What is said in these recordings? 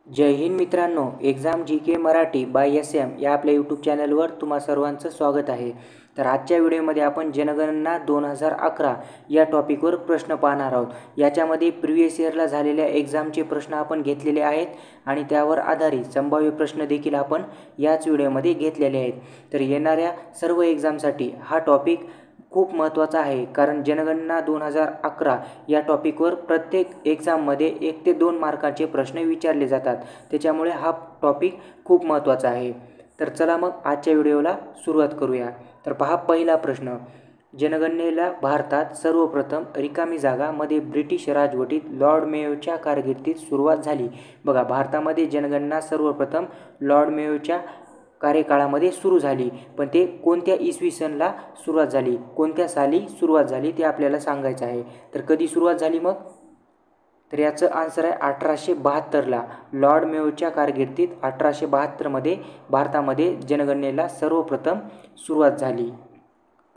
जय हिंद मित्रांनो, एक्झाम जी के Marathi bye SM या आपल्या यूट्यूब चॅनलवर तुम्हा सर्वांचं स्वागत आहे। तर आजच्या व्हिडिओमध्ये आपण जनगणना 2011 या टॉपिकवर प्रश्न पाहणार आहोत। याच्यामध्ये प्रिव्हियस इयरला झालेल्या एक्झामचे प्रश्न आपण घेतलेले आहेत आणि त्यावर आधारित संभाव्य प्रश्न देखील आपण याच व्हिडिओमध्ये घेतलेले आहेत। तर येणाऱ्या सर्व एक्झामसाठी हा टॉपिक खूप महत्त्वाचा आहे, कारण जनगणना 2011 या टॉपिकवर प्रत्येक एक्झाममध्ये 1 ते 2 मार्काचे प्रश्न विचारले जातात। त्याच्यामुळे हा टॉपिक खूप महत्त्वाचा आहे। तर चला मग आजच्या व्हिडिओला सुरुवात करूया। तर पहा, पहिला प्रश्न, जनगणनेला भारतात सर्वप्रथम रिकामी जागा मध्ये ब्रिटिश राजवटीत लॉर्ड मेयोच्या कारकिर्दीत सुरुवात झाली। बघा, भारतामध्ये जनगणना सर्वप्रथम लॉर्ड मेयोच्या कार्यकाळामध्ये सुरू झाली, पण ते कोणत्या इसवी सनला सुरुवात झाली, कोणत्या साली सुरुवात झाली ते आपल्याला सांगायचं आहे। तर कधी सुरुवात झाली मग? तर याचं आन्सर आहे 1872ला। लॉर्ड मेयोच्या कारकिर्दीत 1872मध्ये भारतामध्ये जनगणनेला सर्वप्रथम सुरुवात झाली।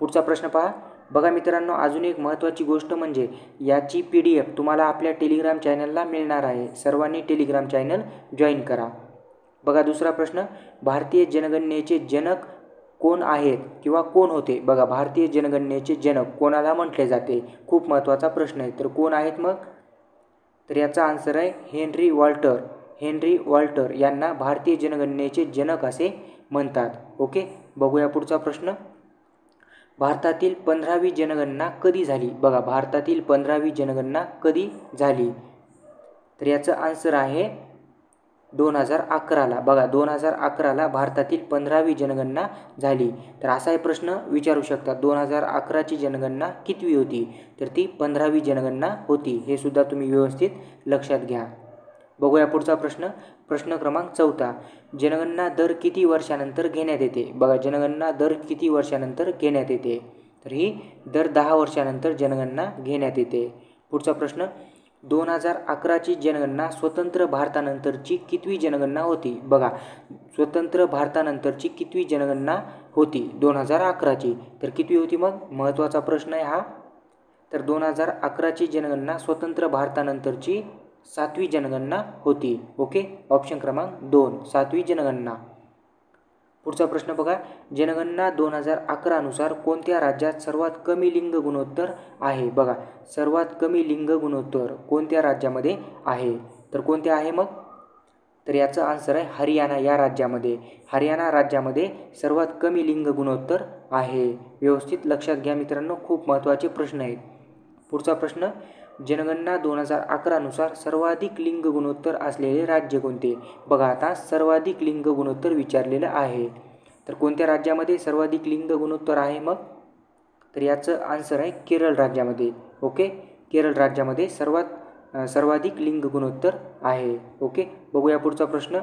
पुढचा प्रश्न पहा। बघा मित्रांनो, अजून एक महत्त्वाची गोष्ट म्हणजे याची PDF तुम्हाला आपल्या टेलिग्राम चॅनलला मिळणार आहे। सर्वांनी टेलिग्राम चॅनल जॉईन करा। बघा दुसरा प्रश्न, भारतीय जनगणनेचे जनक कोण आहेत किंवा कोण होते? बघा, भारतीय जनगणनेचे जनक कोणाला म्हटले जाते? खूप महत्त्वाचा प्रश्न आहे। तर कोण आहेत मग? तर याचा आन्सर आहे हेनरी वॉल्टर। हेनरी वॉल्टर यांना भारतीय जनगणनेचे जनक असे म्हणतात। ओके, बघूया पुढचा प्रश्न। भारतातील 15वी जनगणना कधी झाली? बघा, भारतातील 15वी जनगणना कधी झाली? तर याचं आन्सर आहे 2011ला। बघा, 2011ला भारतातील 15वी जनगणना झाली। तर असा प्रश्न विचारू शकतात, 2011ची जनगणना कितवी होती? तर ती 15वी जनगणना होती। हे सुद्धा तुम्ही व्यवस्थित लक्षात घ्या। बघूया पुढचा प्रश्न। प्रश्न क्रमांक 4, जनगणना दर किती वर्षानंतर घेण्यात येते? बघा, जनगणना दर किती वर्षानंतर घेण्यात येते? तर ही दर 10 वर्षानंतर जनगणना घेण्यात येते। पुढचा प्रश्न, 2011ची जनगणना स्वतंत्र भारतानंतरची कितवी जनगणना होती? बघा, स्वतंत्र भारतानंतरची कितवी जनगणना होती 2011ची? तर कितवी होती मग? महत्त्वाचा प्रश्न आहे हा। तर 2011ची जनगणना स्वतंत्र भारतानंतरची 7वी जनगणना होती। ओके, ऑप्शन क्रमांक 2 7वी जनगणना। पुढचा प्रश्न बघा, जनगणना 2011 नुसार कोणत्या राज्यात सर्वात कमी लिंग गुणोत्तर आहे? बघा, सर्वात कमी लिंग गुणोत्तर कोणत्या राज्यामध्ये आहे? तर कोणत्या आहे मग? तर याचं आन्सर आहे हरियाणा या राज्यामध्ये। हरियाणा राज्यामध्ये सर्वात कमी लिंग गुणोत्तर आहे। व्यवस्थित लक्षात घ्या मित्रांनो, खूप महत्त्वाचे प्रश्न आहेत। पुढचा प्रश्न, जनगणना 2011 नुसार सर्वाधिक लिंग गुणोत्तर असलेले राज्य कोणते? बघा, आता सर्वाधिक लिंग गुणोत्तर विचारलेलं आहे। तर कोणत्या राज्यामध्ये सर्वाधिक लिंग गुणोत्तर आहे मग? तर याचं आन्सर आहे केरळ राज्यामध्ये। ओके, केरळ राज्यामध्ये सर्वाधिक लिंग गुणोत्तर आहे। ओके, बघूया पुढचा प्रश्न।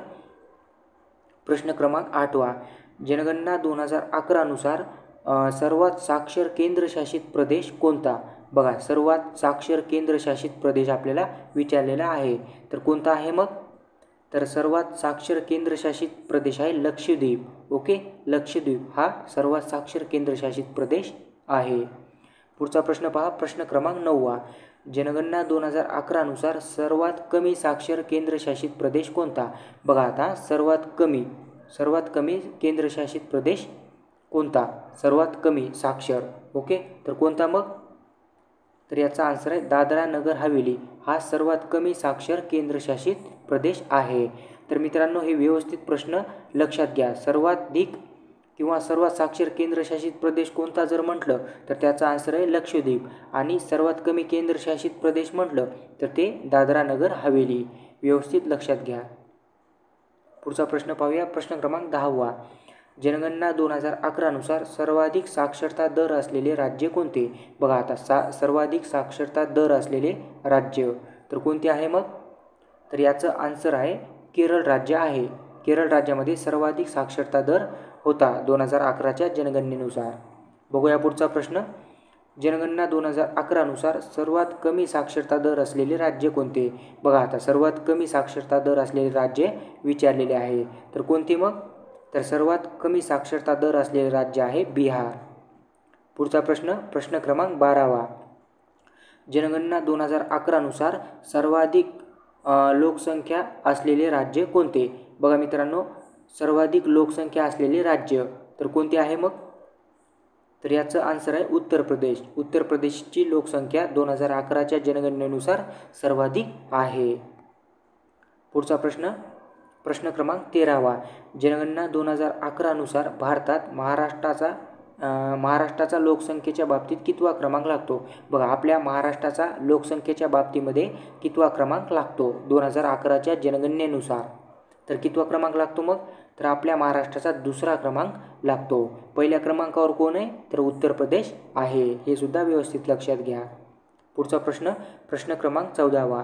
प्रश्न क्रमांक 8, जनगणना 2011 नुसार सर्वात साक्षर केंद्रशासित प्रदेश कोणता? बघा, सर्वात साक्षर केंद्रशासित प्रदेश आपल्याला विचारलेला आहे। तर कोणता आहे मग? तर सर्वात साक्षर केंद्रशासित प्रदेश आहे लक्षद्वीप। ओके, लक्षद्वीप हा सर्वात साक्षर केंद्रशासित प्रदेश आहे। पुढचा प्रश्न पहा, प्रश्न क्रमांक 9, जनगणना 2011 नुसार सर्वात कमी साक्षर केंद्रशासित प्रदेश कोणता? बघा, आता सर्वात कमी केंद्रशासित प्रदेश कोणता? सर्वात कमी साक्षर। ओके, तर कोणता मग? तर याचा आन्सर आहे दादरा नगर हवेली हा सर्वात कमी साक्षर केंद्रशासित प्रदेश आहे। तर मित्रांनो, हे व्यवस्थित प्रश्न लक्षात घ्या। सर्वाधिक किंवा सर्वात साक्षर केंद्रशासित प्रदेश कोणता जर म्हटलं तर त्याचा आन्सर आहे लक्षद्वीप, आणि सर्वात कमी केंद्रशासित प्रदेश म्हटलं तर ते दादरा नगर हवेली। व्यवस्थित लक्षात घ्या। पुढचा प्रश्न पाहूया, प्रश्न क्रमांक 10, जनगणना 2011 नुसार सर्वाधिक साक्षरता दर असलेले राज्य कोणते? बघा, आता सर्वाधिक साक्षरता दर असलेले राज्य तर कोणते आहे मग? तर याचं आन्सर आहे केरळ राज्य आहे। केरळ राज्यामध्ये सर्वाधिक साक्षरता दर होता 2011च्या जनगणनेनुसार। बघूया पुढचा प्रश्न, जनगणना 2011 नुसार सर्वात कमी साक्षरता दर असलेले राज्य कोणते? बघा, आता सर्वात कमी साक्षरता दर असलेले राज्य विचारलेले आहे। तर कोणते मग? तर सर्वात कमी साक्षरता दर असलेले राज्य आहे बिहार। पुढचा प्रश्न, प्रश्न क्रमांक 12, जनगणना 2011 नुसार सर्वाधिक लोकसंख्या असलेले राज्य कोणते? बघा मित्रांनो, सर्वाधिक लोकसंख्या असलेले राज्य तर कोणते आहे मग? तर याचं आन्सर आहे उत्तर प्रदेश. उत्तर प्रदेशची लोकसंख्या 2011च्या जनगणनेनुसार सर्वाधिक आहे. पुढचा प्रश्न, प्रश्न क्रमांक 13वा. जनगणना 2011 नुसार भारतात महाराष्ट्राचा लोकसंख्येच्या बाबतीत कितवा क्रमांक लागतो? बघा, आपल्या महाराष्ट्राचा लोकसंख्येच्या बाबतीमध्ये कितवा क्रमांक लागतो 2011च्या जनगणनेनुसार? तर कितवा क्रमांक लागतो मग? तर आपल्या महाराष्ट्राचा दुसरा क्रमांक लागतो. पहिल्या क्रमांकावर कोण आहे? तर उत्तर प्रदेश आहे. हे सुद्धा व्यवस्थित लक्षात घ्या. पुढचा प्रश्न, प्रश्न क्रमांक 14वा.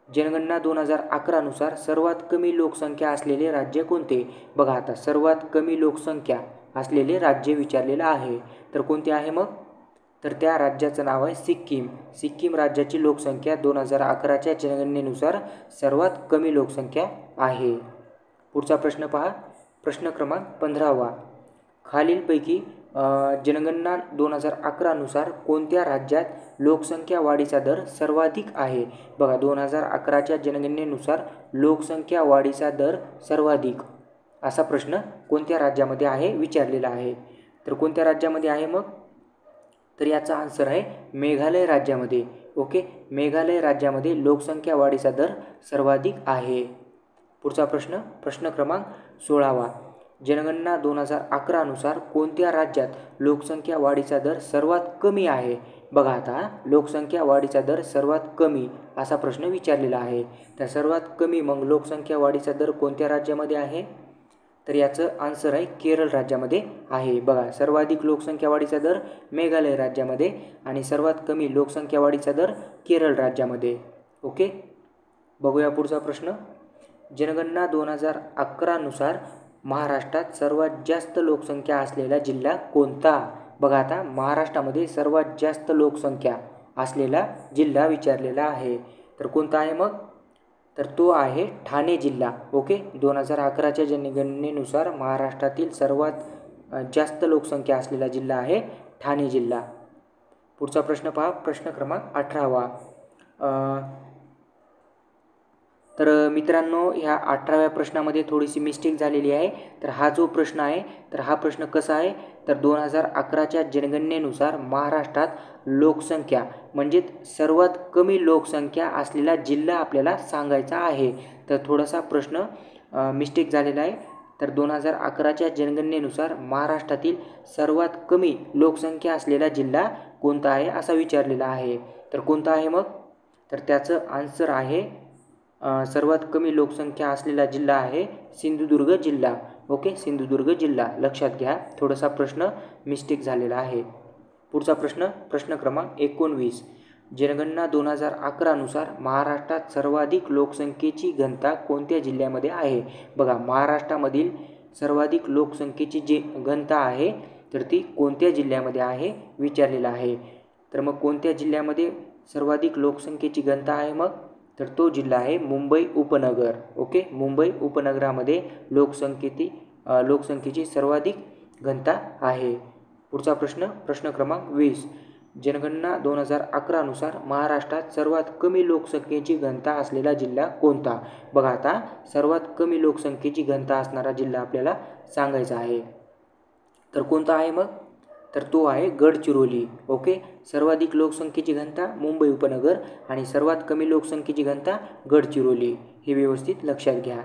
जनगणना 2011 नुसार सर्वात कमी लोकसंख्या असलेले राज्य कोणते? बघा, आता सर्वात कमी लोकसंख्या असलेले राज्य विचारलेलं आहे. तर कोणते आहे मग? तर त्या राज्याचं नाव आहे सिक्कीम. सिक्कीम राज्याची लोकसंख्या 2011च्या जनगणनेनुसार सर्वात कमी लोकसंख्या आहे. पुढचा प्रश्न पहा, प्रश्न क्रमांक 15वा. खालीलपैकी जनगणना 2011 नुसार कोणत्या राज्यात लोकसंख्या वाढीचा दर सर्वाधिक आहे? बघा, 2011च्या जनगणनेनुसार लोकसंख्या वाढीचा दर सर्वाधिक असा प्रश्न कोणत्या राज्यामध्ये आहे विचारलेला आहे. तर कोणत्या राज्यामध्ये आहे मग? तर याचा आन्सर आहे मेघालय राज्यामध्ये. ओके, मेघालय राज्यामध्ये लोकसंख्या वाढीचा दर सर्वाधिक आहे. पुढचा प्रश्न, प्रश्न क्रमांक 16वा. जनगणना 2011 नुसार कोणत्या राज्यात लोकसंख्या वाढीचा दर सर्वात कमी आहे? बघा, आता लोकसंख्या वाढीचा दर सर्वात कमी असा प्रश्न विचारलेला आहे. तर सर्वात कमी मग लोकसंख्या वाढीचा दर कोणत्या राज्यामध्ये आहे? तर याचं आन्सर आहे केरळ राज्यामध्ये आहे. बघा, सर्वाधिक लोकसंख्या वाढीचा दर मेघालय राज्यामध्ये आणि सर्वात कमी लोकसंख्या वाढीचा दर केरळ राज्यामध्ये. ओके, बघूया पुढचा प्रश्न. जनगणना 2011 नुसार महाराष्ट्रात सर्वात जास्त लोकसंख्या असलेला जिल्हा कोणता? बघा, आता महाराष्ट्रामध्ये सर्वात जास्त लोकसंख्या असलेला जिल्हा विचारलेला आहे. तर कोणता आहे मग? तर तो आहे ठाणे जिल्हा. ओके, 2011च्या जनगणनेनुसार महाराष्ट्रातील सर्वात जास्त लोकसंख्या असलेला जिल्हा आहे ठाणे जिल्हा. पुढचा प्रश्न पहा, प्रश्न क्रमांक 18वा. तर मित्रांनो, ह्या 18व्या प्रश्नामध्ये थोडीशी मिस्टेक झालेली आहे. तर हा जो प्रश्न आहे, तर हा प्रश्न कसा आहे? तर 2011च्या जनगणनेनुसार महाराष्ट्रात लोकसंख्या म्हणजे सर्वात कमी लोकसंख्या असलेला जिल्हा आपल्याला सांगायचा आहे. तर थोडासा प्रश्न मिस्टेक झालेला आहे. तर 2011च्या जनगणनेनुसार महाराष्ट्रातील सर्वात कमी लोकसंख्या असलेला जिल्हा कोणता आहे असा विचारलेला आहे. तर कोणता आहे मग? तर त्याचं आन्सर आहे सर्वात कमी लोकसंख्या असलेला जिल्हा आहे सिंधुदुर्ग जिल्हा. ओके, सिंधुदुर्ग जिल्हा लक्षात घ्या. थोडासा प्रश्न मिस्टेक झालेला आहे. पुढचा प्रश्न, प्रश्न क्रमांक 19. जनगणना 2011 नुसार महाराष्ट्रात सर्वाधिक लोकसंख्येची घनता कोणत्या जिल्ह्यामध्ये आहे? बघा, महाराष्ट्रामधील सर्वाधिक लोकसंख्येची जी घनता आहे तर ती कोणत्या जिल्ह्यामध्ये आहे विचारलेला आहे. तर मग कोणत्या जिल्ह्यामध्ये सर्वाधिक लोकसंख्येची घनता आहे मग? तर तो जिल्हा आहे मुंबई उपनगर. ओके, मुंबई उपनगरामध्ये लोकसंख्येची सर्वाधिक घनता आहे. पुढचा प्रश्न, प्रश्न क्रमांक 20. जनगणना 2011 नुसार महाराष्ट्रात सर्वात कमी लोकसंख्येची घनता असलेला जिल्हा कोणता? बघा, आता सर्वात कमी लोकसंख्येची घनता असणारा जिल्हा आपल्याला सांगायचा आहे. तर कोणता आहे मग? तर तो आहे गडचिरोली. ओके, सर्वाधिक लोकसंख्येची घनता मुंबई उपनगर आणि सर्वात कमी लोकसंख्येची घनता गडचिरोली. हे व्यवस्थित लक्षात घ्या.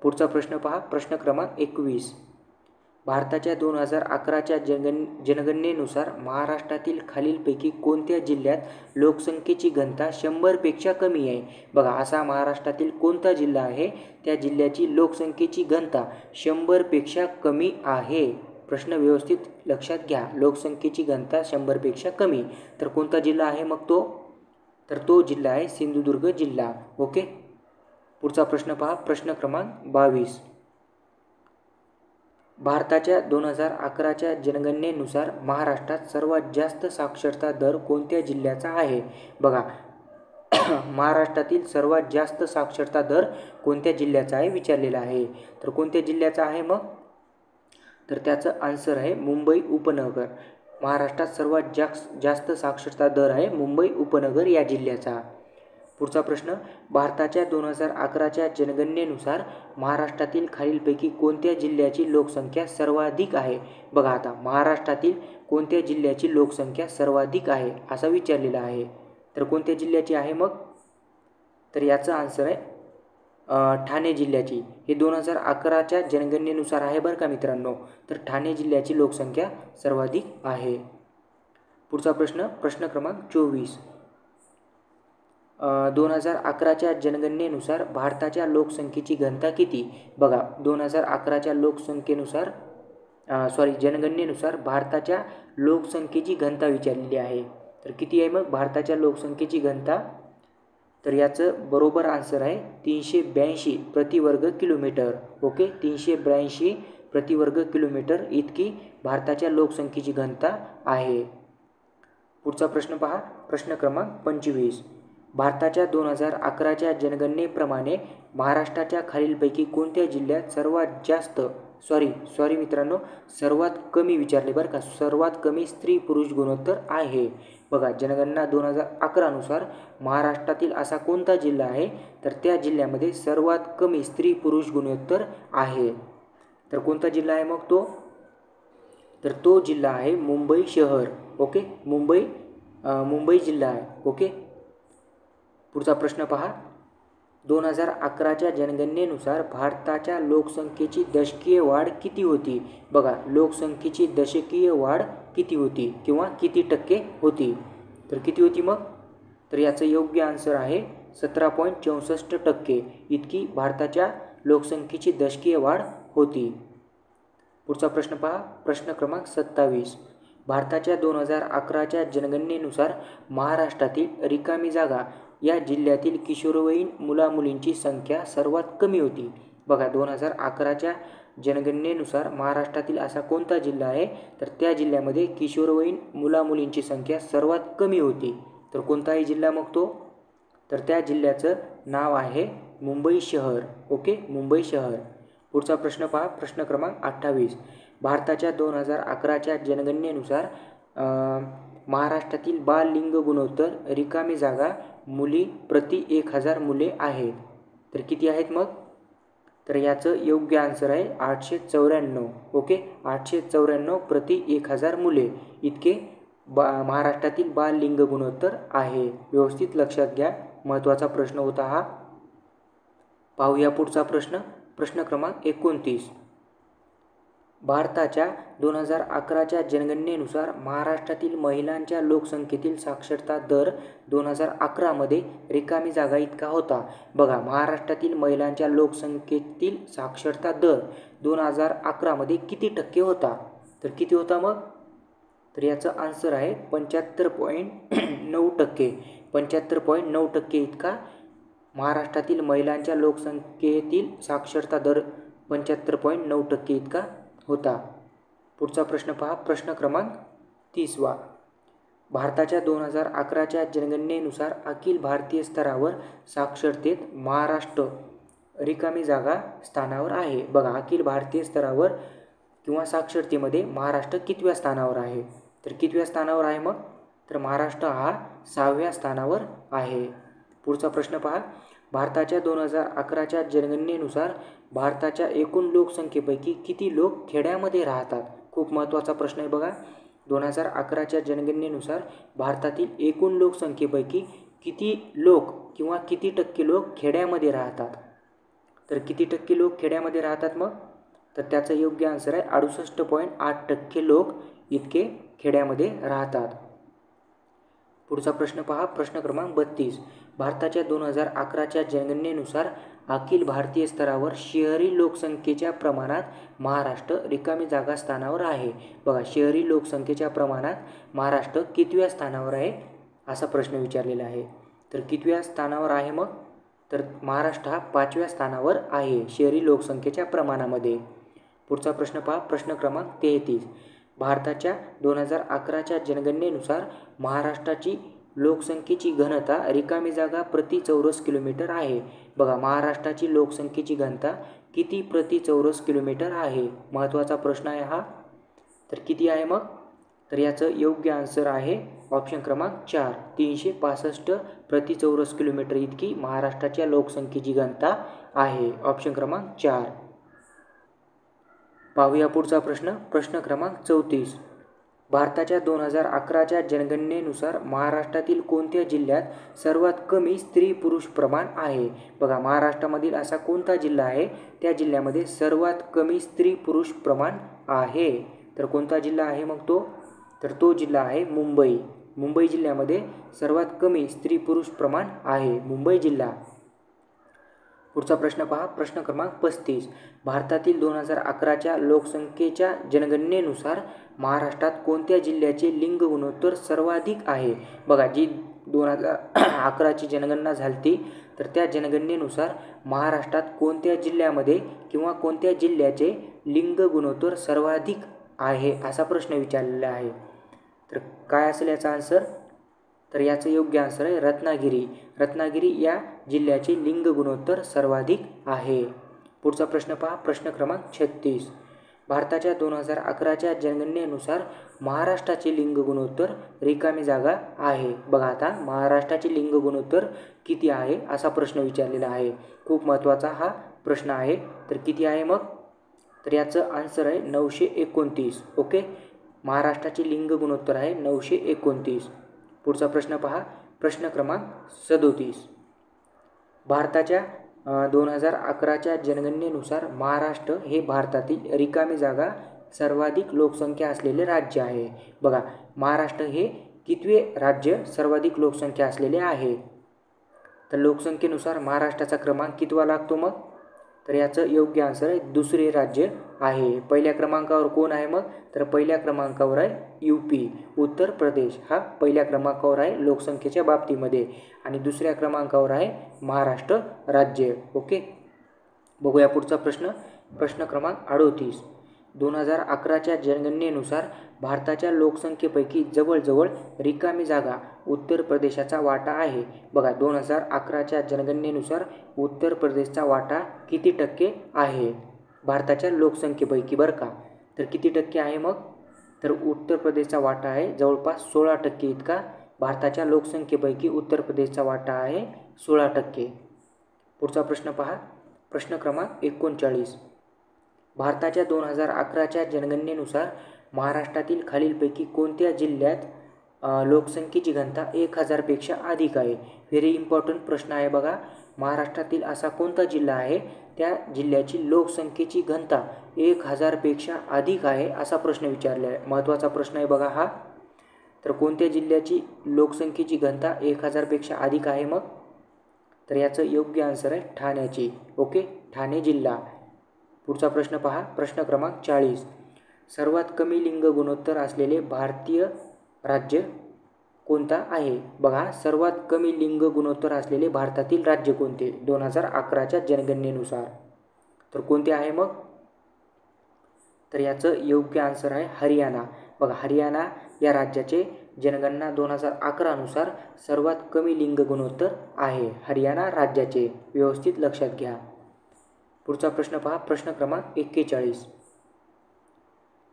पुढचा प्रश्न पहा, प्रश्न क्रमांक 21. भारताच्या 2011च्या जनगणनेनुसार महाराष्ट्रातील खालीलपैकी कोणत्या जिल्ह्यात लोकसंख्येची घनता 100पेक्षा कमी आहे? बघा, असा महाराष्ट्रातील कोणता जिल्हा आहे त्या जिल्ह्याची लोकसंख्येची घनता 100पेक्षा कमी आहे? प्रश्न व्यवस्थित लक्षात घ्या. लोकसंख्येची घनता 100पेक्षा कमी. तर कोणता जिल्हा आहे मग तो? तर तो जिल्हा आहे सिंधुदुर्ग जिल्हा. ओके, पुढचा प्रश्न पहा, प्रश्न क्रमांक 22. भारताच्या 2011च्या जनगणनेनुसार महाराष्ट्रात सर्वात जास्त साक्षरता दर कोणत्या जिल्ह्याचा आहे? बघा, महाराष्ट्रातील सर्वात जास्त साक्षरता दर कोणत्या जिल्ह्याचा आहे विचारलेला आहे. तर कोणत्या जिल्ह्याचा आहे मग? तर त्याचं आन्सर आहे मुंबई उपनगर. महाराष्ट्रात सर्वात जास्त साक्षरता दर आहे मुंबई उपनगर या जिल्ह्याचा. पुढचा प्रश्न, भारताच्या 2011च्या जनगणनेनुसार महाराष्ट्रातील खालीलपैकी कोणत्या जिल्ह्याची लोकसंख्या सर्वाधिक आहे? बघा आता महाराष्ट्रातील कोणत्या जिल्ह्याची लोकसंख्या सर्वाधिक आहे असं विचारलेलं आहे. तर कोणत्या जिल्ह्याची आहे मग? तर याचं आन्सर आहे ठाणे जिल्ह्याची. हे 2011च्या जनगणनेनुसार आहे बरं का मित्रांनो. तर ठाणे जिल्ह्याची लोकसंख्या सर्वाधिक आहे. पुढचा प्रश्न, प्रश्न क्रमांक 24. 2011च्या जनगणनेनुसार भारताच्या लोकसंख्येची घनता किती? बघा 2011च्या जनगणनेनुसार भारताच्या लोकसंख्येची घनता विचारलेली आहे. तर किती आहे मग भारताच्या लोकसंख्येची घनता? तर याचं बरोबर आन्सर आहे 382 प्रतिवर्ग किलोमीटर. ओके, 382 प्रतिवर्ग किलोमीटर इतकी भारताच्या लोकसंख्येची घनता आहे. पुढचा प्रश्न पहा, प्रश्न क्रमांक 25. भारताच्या 2011च्या जनगणनेप्रमाणे महाराष्ट्राच्या खालीलपैकी कोणत्या जिल्ह्यात सर्वात कमी विचारले बरं का, सर्वात कमी स्त्री पुरुष गुणोत्तर आहे? बघा जनगणना 2011 नुसार महाराष्ट्रातील असा कोणता जिल्हा आहे? तर त्या जिल्ह्यामध्ये सर्वात कमी स्त्री पुरुष गुणोत्तर आहे. तर कोणता जिल्हा आहे मग तो? तर तो जिल्हा आहे मुंबई शहर. ओके, मुंबई जिल्हा आहे. ओके. पुढचा प्रश्न पहा, 2011च्या जनगणनेनुसार भारताच्या लोकसंख्येची दशकीय वाढ किती होती? बघा लोकसंख्येची दशकीय वाढ किती होती किंवा किती टक्के होती? तर किती होती मग? तर याचं योग्य आन्सर आहे 17.64% इतकी भारताच्या लोकसंख्येची दशकीय वाढ होती. पुढचा प्रश्न पहा, प्रश्न क्रमांक 27. भारताच्या 2011च्या जनगणनेनुसार महाराष्ट्रातील रिकामी जागा या जिल्ह्यातील किशोरवयीन मुलामुलींची संख्या सर्वात कमी होती. बघा 2011च्या जनगणनेनुसार महाराष्ट्रातील असा कोणता जिल्हा आहे? तर त्या जिल्ह्यामध्ये किशोरवयीन मुलामुलींची संख्या सर्वात कमी होती. तर कोणताही जिल्हा मग तो? तर त्या जिल्ह्याचं नाव आहे मुंबई शहर. ओके, मुंबई शहर. पुढचा प्रश्न पहा, प्रश्न क्रमांक 28. भारताच्या 2011च्या जनगणनेनुसार महाराष्ट्रातील बाल लिंग गुणोत्तर रिकामी जागा मुली प्रति 1000 मुले आहेत. तर किती आहेत मग? तर याचं योग्य आन्सर आहे 894. ओके, 894 प्रति 1000 मुले इतके महाराष्ट्रातील बाल लिंग गुणोत्तर आहे. व्यवस्थित लक्षात घ्या, महत्त्वाचा प्रश्न होता हा. पाहूया पुढचा प्रश्न, प्रश्न क्रमांक 29. भारताच्या 2011च्या जनगणनेनुसार महाराष्ट्रातील महिलांच्या लोकसंख्येतील साक्षरता दर 2011 मध्ये रिकामी जागा इतका होता. बघा महाराष्ट्रातील महिलांच्या लोकसंख्येतील साक्षरता दर 2011 मध्ये किती टक्के होता? तर किती होता मग? तर याचं आन्सर आहे 75.9%. 75.9% इतका महाराष्ट्रातील महिलांच्या लोकसंख्येतील साक्षरता दर 75.9% इतका होता. पुढचा प्रश्न पहा, प्रश्न क्रमांक 30. भारताच्या 2011च्या जनगणनेनुसार अखिल भारतीय स्तरावर साक्षरतेत महाराष्ट्र रिकामी जागा स्थानावर आहे. बघा अखिल भारतीय स्तरावर किंवा साक्षरतेमध्ये महाराष्ट्र कितव्या स्थानावर आहे? तर कितव्या स्थानावर आहे मग? तर महाराष्ट्र हा 6व्या स्थानावर आहे. पुढचा प्रश्न पहा, भारताच्या 2011च्या जनगणनेनुसार भारताच्या एकूण लोकसंख्येपैकी किती लोक खेड्यामध्ये राहतात? खूप महत्त्वाचा प्रश्न आहे बघा. 2011च्या जनगणनेनुसार भारतातील एकूण लोकसंख्येपैकी किती लोक किंवा किती टक्के लोक खेड्यामध्ये राहतात? तर किती टक्के लोक खेड्यामध्ये राहतात मग? तर त्याचं योग्य आन्सर आहे 68.8% लोक इतके खेड्यामध्ये राहतात. पुढचा प्रश्न पहा, प्रश्न क्रमांक 32. भारताच्या 2011च्या जनगणनेनुसार अखिल भारतीय स्तरावर शहरी लोकसंख्येच्या प्रमाणात महाराष्ट्र रिकामी जागा स्थानावर आहे. बघा शहरी लोकसंख्येच्या प्रमाणात महाराष्ट्र कितव्या स्थानावर आहे असा प्रश्न विचारलेला आहे. तर कितव्या स्थानावर आहे मग? तर महाराष्ट्र हा 5व्या स्थानावर आहे शहरी लोकसंख्येच्या प्रमाणामध्ये. पुढचा प्रश्न पहा, प्रश्न क्रमांक 33. भारताच्या 2011च्या जनगणनेनुसार महाराष्ट्राची लोकसंख्येची घनता रिकामी जागा प्रति चौरस किलोमीटर आहे. बघा महाराष्ट्राची लोकसंख्येची घनता किती प्रति चौरस किलोमीटर आहे? महत्त्वाचा प्रश्न आहे हा. तर किती आहे मग? तर याचं योग्य आन्सर आहे ऑप्शन क्रमांक 4, 365 प्रति चौरस किलोमीटर इतकी महाराष्ट्राच्या लोकसंख्येची घनता आहे. ऑप्शन क्रमांक 4. पाहूया पुढचा प्रश्न. प्रश्न क्रमांक 34. भारताच्या 2011च्या जनगणनेनुसार महाराष्ट्रातील कोणत्या जिल्ह्यात सर्वात कमी स्त्री पुरुष प्रमाण आहे? बघा, महाराष्ट्रामधील असा कोणता जिल्हा आहे त्या जिल्ह्यामध्ये सर्वात कमी स्त्री पुरुष प्रमाण आहे? तर कोणता जिल्हा आहे मग तो? तर तो जिल्हा आहे मुंबई. मुंबई जिल्ह्यामध्ये सर्वात कमी स्त्री पुरुष प्रमाण आहे, मुंबई जिल्हा. पुढचा प्रश्न पहा. प्रश्न क्रमांक 35. भारतातील 2011च्या लोकसंख्येच्या जनगणनेनुसार महाराष्ट्रात कोणत्या जिल्ह्याचे लिंग गुणोत्तर सर्वाधिक आहे? बघा, जी 2011ची जनगणना झाली तर त्या जनगणनेनुसार महाराष्ट्रात कोणत्या जिल्ह्यामध्ये किंवा कोणत्या जिल्ह्याचे लिंग गुणोत्तर सर्वाधिक आहे असा प्रश्न विचारलेला आहे. तर काय असेल याचा आन्सर? तर याचं योग्य आन्सर आहे रत्नागिरी. रत्नागिरी या जिल्ह्याचे लिंग गुणोत्तर सर्वाधिक आहे. पुढचा प्रश्न पहा. प्रश्न क्रमांक 36. भारताच्या 2011च्या जनगणनेनुसार महाराष्ट्राचे लिंग गुणोत्तर रिकामी जागा आहे. बघा, आता महाराष्ट्राचे लिंग गुणोत्तर किती आहे असा प्रश्न विचारलेला आहे. खूप महत्त्वाचा हा प्रश्न आहे. तर किती आहे मग? तर याचं आन्सर आहे 929. ओके, महाराष्ट्राचे लिंग गुणोत्तर आहे 929. पुढचा प्रश्न पहा. प्रश्न क्रमांक 37. भारताच्या 2011च्या जनगणनेनुसार महाराष्ट्र हे भारतातील रिकामी जागा सर्वाधिक लोकसंख्या असलेले राज्य आहे. बघा, महाराष्ट्र हे कितवे राज्य सर्वाधिक लोकसंख्या असलेले आहे? तर लोकसंख्येनुसार महाराष्ट्राचा क्रमांक कितवा लागतो मग? तर याचं योग्य आन्सर आहे दुसरे राज्य आहे. पहिल्या क्रमांकावर कोण आहे मग? तर पहिल्या क्रमांकावर आहे UP, उत्तर प्रदेश हा पहिल्या क्रमांकावर आहे लोकसंख्येच्या बाबतीमध्ये, आणि दुसऱ्या क्रमांकावर आहे महाराष्ट्र राज्य. ओके, बघूया पुढचा प्रश्न. प्रश्न क्रमांक 38. 2011च्या जनगणनेनुसार भारताच्या लोकसंख्येपैकी जवळजवळ रिकामी जागा उत्तर प्रदेशाचा वाटा आहे. बघा, 2011च्या जनगणनेनुसार उत्तर प्रदेशचा वाटा किती टक्के आहे भारताच्या लोकसंख्येपैकी? बरं का, तर किती टक्के आहे मग? तर उत्तर प्रदेशचा वाटा आहे जवळपास 16% इतका. भारताच्या लोकसंख्येपैकी उत्तर प्रदेशचा वाटा आहे 16%. पुढचा प्रश्न पहा. प्रश्न क्रमांक 39. भारताच्या 2011च्या जनगणनेनुसार महाराष्ट्रातील खालीलपैकी कोणत्या जिल्ह्यात लोकसंख्येची घनता 1000पेक्षा अधिक आहे? व्हेरी इम्पॉर्टंट प्रश्न आहे बघा. महाराष्ट्रातील असा कोणता जिल्हा आहे त्या जिल्ह्याची लोकसंख्येची घनता 1000पेक्षा अधिक आहे असा प्रश्न विचारला आहे. महत्त्वाचा प्रश्न आहे बघा हा. तर कोणत्या जिल्ह्याची लोकसंख्येची घनता 1000पेक्षा अधिक आहे मग? तर याचं योग्य आन्सर आहे ठाण्याची. ओके, ठाणे जिल्हा. पुढचा प्रश्न पहा. प्रश्न क्रमांक 40. सर्वात कमी लिंग गुणोत्तर असलेले भारतीय राज्य कोणता आहे? बघा, सर्वात कमी लिंग गुणोत्तर असलेले भारतातील राज्य कोणते 2011च्या जनगणनेनुसार? तर कोणते आहे मग? तर याचं योग्य आन्सर आहे हरियाणा. बघा, हरियाणा या राज्याचे जनगणना 2011नुसार सर्वात कमी लिंग गुणोत्तर आहे हरियाणा राज्याचे. व्यवस्थित लक्षात घ्या. पुढचा प्रश्न पहा. प्रश्न क्रमांक 41.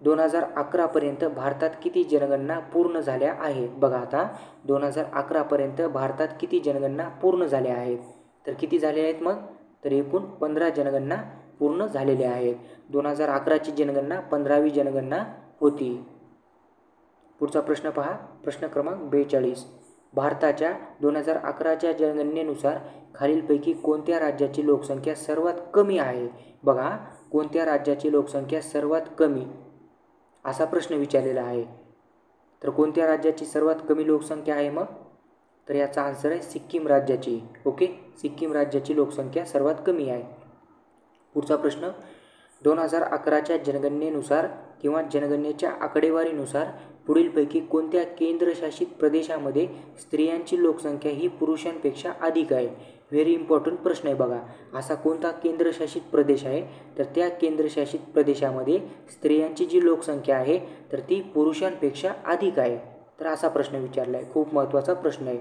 2011पर्यंत भारतात किती जनगणना पूर्ण झाल्या आहेत? बघा, आता 2011पर्यंत भारतात किती जनगणना पूर्ण झाल्या आहेत? तर किती झाले आहेत मग? तर एकूण 15 जनगणना पूर्ण झालेल्या आहेत. 2011ची जनगणना 15वी जनगणना होती. पुढचा प्रश्न पहा. प्रश्न क्रमांक 42. भारताच्या 2011च्या जनगणनेनुसार खालीलपैकी कोणत्या राज्याची लोकसंख्या सर्वात कमी आहे? बघा, कोणत्या राज्याची लोकसंख्या सर्वात कमी असा प्रश्न विचारलेला आहे. तर कोणत्या राज्याची सर्वात कमी लोकसंख्या आहे मग? तर याचा आन्सर आहे सिक्कीम राज्याची. ओके, सिक्कीम राज्याची लोकसंख्या सर्वात कमी आहे. पुढचा प्रश्न. 2011च्या जनगणनेनुसार किंवा जनगणनेच्या आकडेवारीनुसार पुढीलपैकी कोणत्या केंद्रशासित प्रदेशामध्ये स्त्रियांची लोकसंख्या ही पुरुषांपेक्षा अधिक आहे? व्हेरी इम्पॉर्टंट प्रश्न आहे बघा. असा कोणता केंद्रशासित प्रदेश आहे? तर त्या केंद्रशासित प्रदेशामध्ये स्त्रियांची जी लोकसंख्या आहे तर ती पुरुषांपेक्षा अधिक आहे. तर असा प्रश्न विचारला आहे. खूप महत्त्वाचा प्रश्न आहे.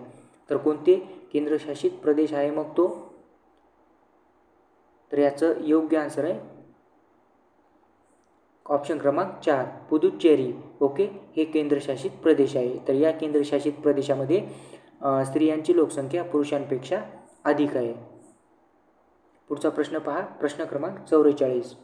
तर कोणते केंद्रशासित प्रदेश आहे मग तो? तर याचं योग्य आन्सर आहे ऑप्शन क्रमांक 4 पुदुच्चेरी. ओके, हे केंद्रशासित प्रदेश आहे. तर या केंद्रशासित प्रदेशामध्ये स्त्रियांची लोकसंख्या पुरुषांपेक्षा अधिक आहे. पुढचा प्रश्न पहा, प्रश्न क्रमांक 44.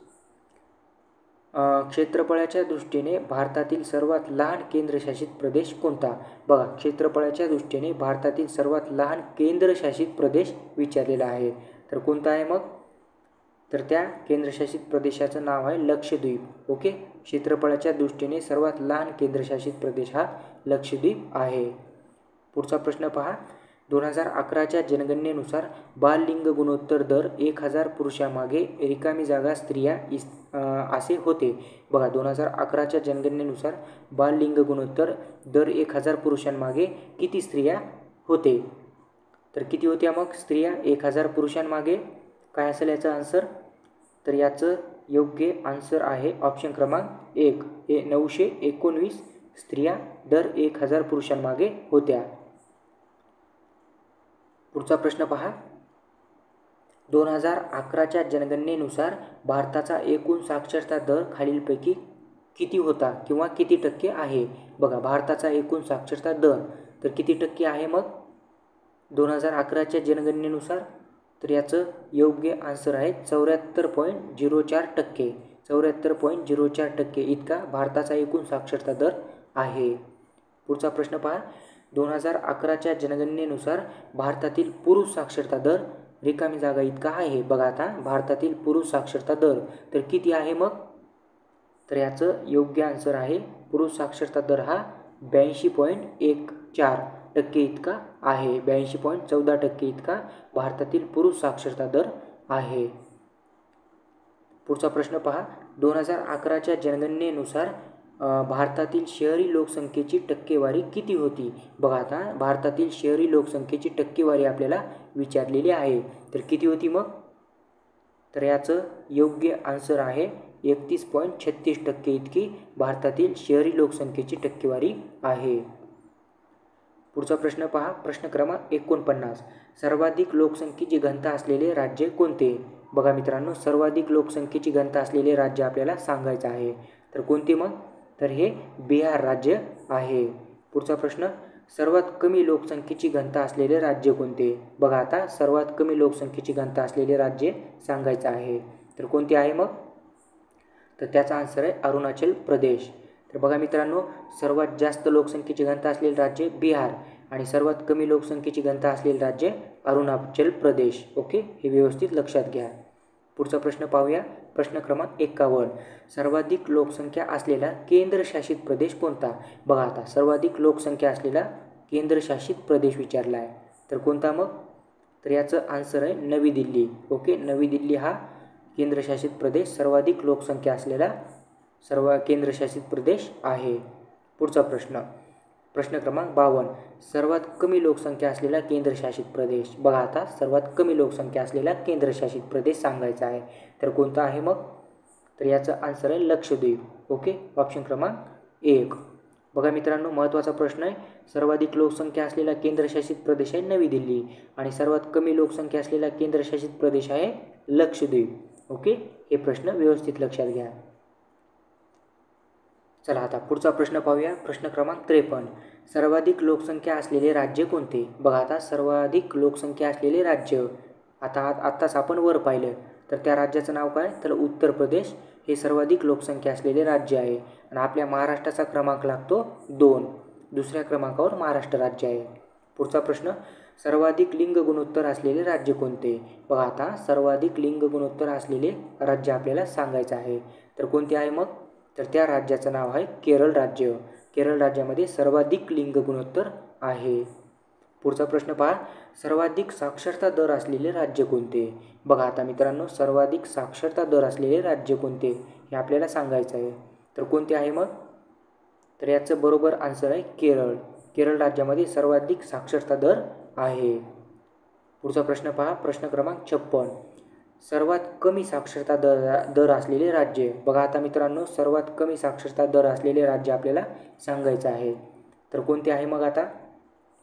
क्षेत्रफळाच्या दृष्टीने भारतातील सर्वात लहान केंद्रशासित प्रदेश कोणता? बघा, क्षेत्रफळाच्या दृष्टीने भारतातील सर्वात लहान केंद्रशासित प्रदेश विचारलेला आहे. तर कोणता आहे मग? तर त्या केंद्रशासित प्रदेशाचं नाव आहे लक्षद्वीप. ओके, क्षेत्रफळाच्या दृष्टीने सर्वात लहान केंद्रशासित प्रदेश हा लक्षद्वीप आहे. पुढचा प्रश्न पहा, 2011च्या जनगणनेनुसार बाललिंग गुणोत्तर दर 1000 पुरुषामागे रिकामी जागा स्त्रिया असे होते. बघा, 2011च्या जनगणनेनुसार बाललिंग गुणोत्तर दर 1000 पुरुषांमागे किती स्त्रिया होते? तर किती होत्या मग स्त्रिया 1000 पुरुषांमागे? काय असेल याचा आन्सर? तर याचं योग्य आन्सर आहे ऑप्शन क्रमांक 1, हे 919 स्त्रिया दर 1000 पुरुषांमागे होत्या. पुढचा प्रश्न पहा, 2011च्या जनगणनेनुसार भारताचा एकूण साक्षरता दर खालीलपैकी किती होता किंवा किती टक्के आहे? बघा, भारताचा एकूण साक्षरता दर तर किती टक्के आहे मग 2011च्या जनगणनेनुसार? तर याचं योग्य आन्सर आहे 74.04%. 74.04% इतका भारताचा एकूण साक्षरता दर आहे. पुढचा प्रश्न पहा, 2011च्या जनगणनेनुसार भारतातील पुरुष साक्षरता दर रिकामी जागा इतका आहे. बघा, आता भारतातील पुरुष साक्षरता दर तर किती आहे मग? तर याचं योग्य आन्सर आहे पुरुष साक्षरता दर हा 82.14% इतका आहे. 82.14% इतका भारतातील पुरुष साक्षरता दर आहे. पुढचा प्रश्न पहा, 2011च्या जनगणनेनुसार भारतातील शहरी लोकसंख्येची टक्केवारी किती होती? बघा, आता भारतातील शहरी लोकसंख्येची टक्केवारी आपल्याला विचारलेली आहे. तर किती होती मग? तर याचं योग्य आन्सर आहे 31.36% इतकी भारतातील शहरी लोकसंख्येची टक्केवारी आहे. पुढचा प्रश्न पहा, प्रश्न क्रमांक 49. सर्वाधिक लोकसंख्येची घनता असलेले राज्य कोणते? बघा मित्रांनो, सर्वाधिक लोकसंख्येची घनता असलेले राज्य आपल्याला सांगायचं आहे. तर कोणते मग? तर हे बिहार राज्य आहे. पुढचा प्रश्न, सर्वात कमी लोकसंख्येची घनता असलेले राज्य कोणते? बघा, आता सर्वात कमी लोकसंख्येची घनता असलेले राज्य सांगायचं आहे. तर कोणते आहे मग? तर त्याचा आन्सर आहे अरुणाचल प्रदेश. तर बघा मित्रांनो, सर्वात जास्त लोकसंख्येची घनता असलेले राज्य बिहार आणि सर्वात कमी लोकसंख्येची घनता असलेले राज्य अरुणाचल प्रदेश. ओके, हे व्यवस्थित लक्षात घ्या. पुढचा प्रश्न पाहूया, प्रश्न क्रमांक 51. सर्वाधिक लोकसंख्या असलेला केंद्रशासित प्रदेश कोणता? बघा, आता सर्वाधिक लोकसंख्या असलेला केंद्रशासित प्रदेश विचारला आहे. तर कोणता मग? तर याचं आन्सर आहे नवी दिल्ली. ओके, नवी दिल्ली हा केंद्रशासित प्रदेश सर्वाधिक लोकसंख्या असलेला केंद्रशासित प्रदेश आहे. पुढचा प्रश्न, प्रश्न क्रमांक 52. सर्वात कमी लोकसंख्या असलेला केंद्रशासित प्रदेश. बघा, आता सर्वात कमी लोकसंख्या असलेला केंद्रशासित प्रदेश सांगायचा आहे. तर कोणता आहे मग? तर याचं आन्सर आहे लक्षद्वीप. ओके, ऑप्शन क्रमांक 1. बघा मित्रांनो, महत्त्वाचा प्रश्न आहे. सर्वाधिक लोकसंख्या असलेला केंद्रशासित प्रदेश आहे नवी दिल्ली आणि सर्वात कमी लोकसंख्या असलेला केंद्रशासित प्रदेश आहे लक्षद्वीप. ओके, हे प्रश्न व्यवस्थित लक्षात घ्या. चला, आता पुढचा प्रश्न पाहूया, प्रश्न क्रमांक 53. सर्वाधिक लोकसंख्या असलेले राज्य कोणते? बघा, आता सर्वाधिक लोकसंख्या असलेले राज्य आत्ताच आपण वर पाहिलं. तर त्या राज्याचं नाव काय? तर उत्तर प्रदेश हे सर्वाधिक लोकसंख्या असलेले राज्य आहे आणि आपल्या महाराष्ट्राचा क्रमांक लागतो 2. दुसऱ्या क्रमांकावर महाराष्ट्र राज्य आहे. पुढचा प्रश्न, सर्वाधिक लिंग गुणोत्तर असलेले राज्य कोणते? बघा, आता सर्वाधिक लिंग गुणोत्तर असलेले राज्य आपल्याला सांगायचं आहे. तर कोणते आहे मग? तर त्या राज्याचं नाव आहे केरळ राज्य. केरळ राज्यामध्ये सर्वाधिक लिंग गुणोत्तर आहे. पुढचा प्रश्न पहा, सर्वाधिक साक्षरता दर असलेले राज्य कोणते? बघा, आता मित्रांनो, सर्वाधिक साक्षरता दर असलेले राज्य कोणते हे आपल्याला सांगायचं आहे. तर कोणते आहे मग? तर याचं बरोबर आन्सर आहे केरळ. केरळ राज्यामध्ये सर्वाधिक साक्षरता दर आहे. पुढचा प्रश्न पहा, प्रश्न क्रमांक 56. सर्वात कमी साक्षरता दर असलेले राज्य. बघा, आता मित्रांनो, सर्वात कमी साक्षरता दर असलेले राज्य आपल्याला सांगायचं आहे. तर कोणते आहे मग आता?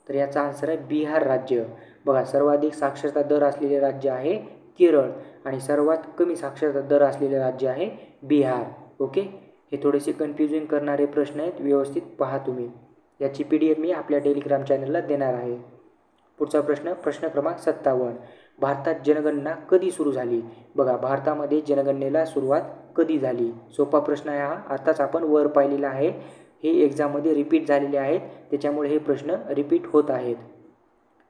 तर याचा आन्सर आहे बिहार राज्य. बघा, सर्वाधिक साक्षरता दर असलेले राज्य आहे केरळ आणि सर्वात कमी साक्षरता दर असलेले राज्य आहे बिहार. ओके, हे थोडेसे कन्फ्युजिंग करणारे प्रश्न आहेत, व्यवस्थित पहा तुम्ही. याची PDF मी आपल्या टेलिग्राम चॅनलला देणार आहे. पुढचा प्रश्न क्रमांक 57. भारतात जनगणना कधी सुरू झाली? बघा, भारतामध्ये जनगणनेला सुरुवात कधी झाली? सोपा प्रश्न आहे हा. आताच आपण वर पाहिलेला आहे. हे एक्झाममध्ये रिपीट झालेले आहेत, त्याच्यामुळे हे प्रश्न रिपीट होत आहेत.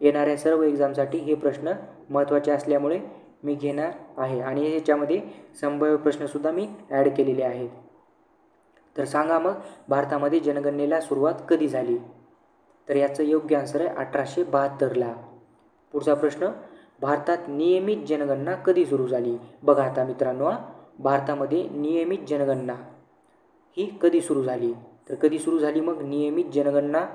येणाऱ्या सर्व एक्झामसाठी हे प्रश्न महत्त्वाचे असल्यामुळे मी घेणार आहे आणि ह्याच्यामध्ये संभाव्य प्रश्नसुद्धा मी ॲड केलेले आहेत. तर सांगा मग, भारतामध्ये जनगणनेला सुरुवात कधी झाली? तर याचं योग्य आन्सर आहे 1872ला. पुढचा प्रश्न, भारतात नियमित जनगणना कधी सुरू झाली? बघा आता मित्रांनो, भारतामध्ये नियमित जनगणना ही कधी सुरू झाली? तर कधी सुरू झाली मग नियमित जनगणना?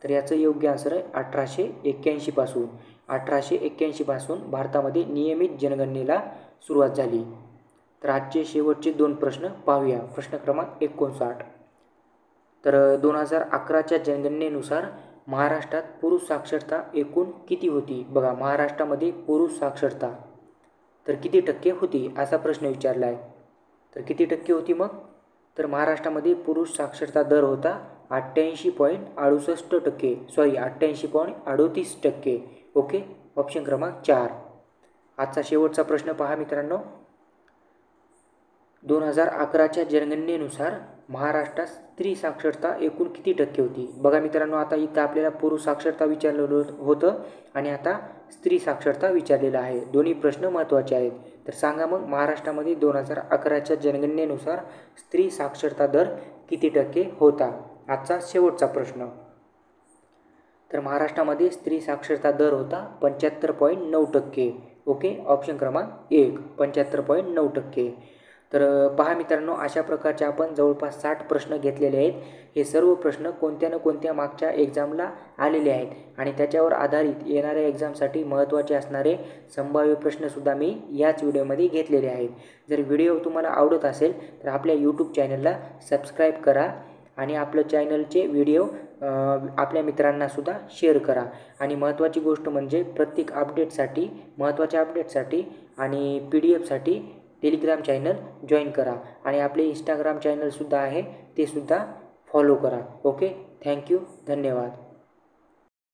तर याचं योग्य आन्सर आहे 1881 पासून. 1881 पासून भारतामध्ये नियमित जनगणनेला सुरुवात झाली. तर आजचे शेवटचे 2 प्रश्न पाहूया. प्रश्न क्रमांक 59. तर 2011च्या जनगणनेनुसार महाराष्ट्रात पुरुष साक्षरता एकूण किती होती? बघा, महाराष्ट्रामध्ये पुरुष साक्षरता तर किती टक्के होती असा प्रश्न विचारला आहे. तर किती टक्के होती मग? तर महाराष्ट्रामध्ये पुरुष साक्षरता दर होता 88.68%. 88.38%. ओके, ऑप्शन क्रमांक 4. आजचा शेवटचा प्रश्न पहा मित्रांनो. 2011च्या जनगणनेनुसार महाराष्ट्रात स्त्री साक्षरता एकूण किती टक्के होती? बघा मित्रांनो, आता इथं आपल्याला पुरुष साक्षरता विचारलेलं होतं आणि आता स्त्री साक्षरता विचारलेलं आहे. दोन्ही प्रश्न महत्त्वाचे आहेत. तर सांगा मग, महाराष्ट्रामध्ये 2011च्या जनगणनेनुसार स्त्री साक्षरता दर किती टक्के होता? आजचा शेवटचा प्रश्न. तर महाराष्ट्रामध्ये स्त्री साक्षरता दर होता 75.9%. ओके, ऑप्शन क्रमांक 1, 75.9%. तर पहा मित्रांनो, अशा प्रकारचे आपण जवळपास 60 प्रश्न घेतलेले आहेत. हे सर्व प्रश्न कोणत्या ना कोणत्या मागच्या एक्झामला आलेले आहेत आणि त्याच्यावर आधारित येणाऱ्या एक्झामसाठी महत्त्वाचे असणारे संभाव्य प्रश्नसुद्धा मी याच व्हिडिओमध्ये घेतलेले आहेत. जर व्हिडिओ तुम्हाला आवडत असेल तर आपल्या यूट्यूब चॅनलला सबस्क्राईब करा आणि आपलं चॅनलचे व्हिडिओ आपल्या मित्रांनासुद्धा शेअर करा. आणि महत्त्वाची गोष्ट म्हणजे प्रत्येक अपडेटसाठी, महत्त्वाच्या अपडेटसाठी आणि PDF साठी टेलिग्राम चॅनल जॉईन करा आणि आपले इंस्टाग्राम चॅनलसुद्धा आहे, ते सुद्धा फॉलो करा. ओके, थँक्यू, धन्यवाद.